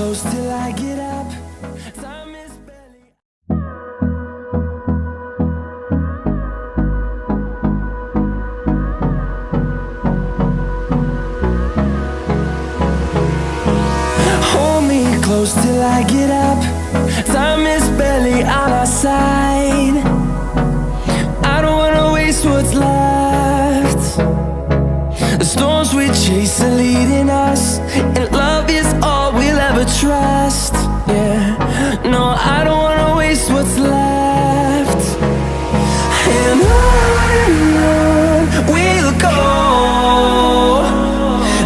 close till I get up. Time is barely. Hold me close till I get up. Time is barely on our side. I don't wanna waste what's left. The storms we chase are leading us, and love is all we'll ever trust. Yeah, no, I don't wanna waste what's left. And on we'll go,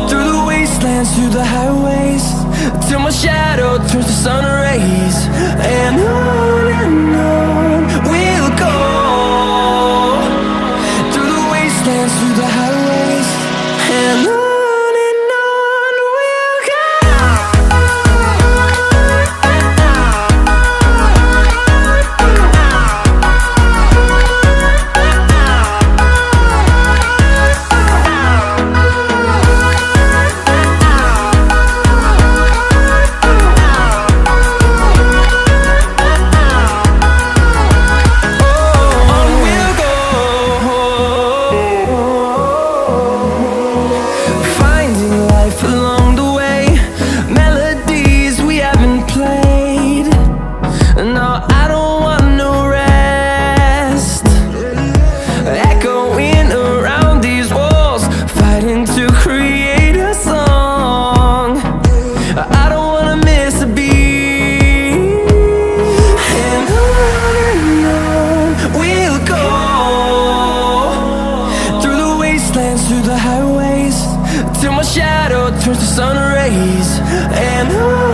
through the wastelands, through the highways, till my shadow turns to sun rays. And on we'll go, through the wastelands, through the highways, and on we'll go. Through the highways, till my shadow turns to sun rays. And on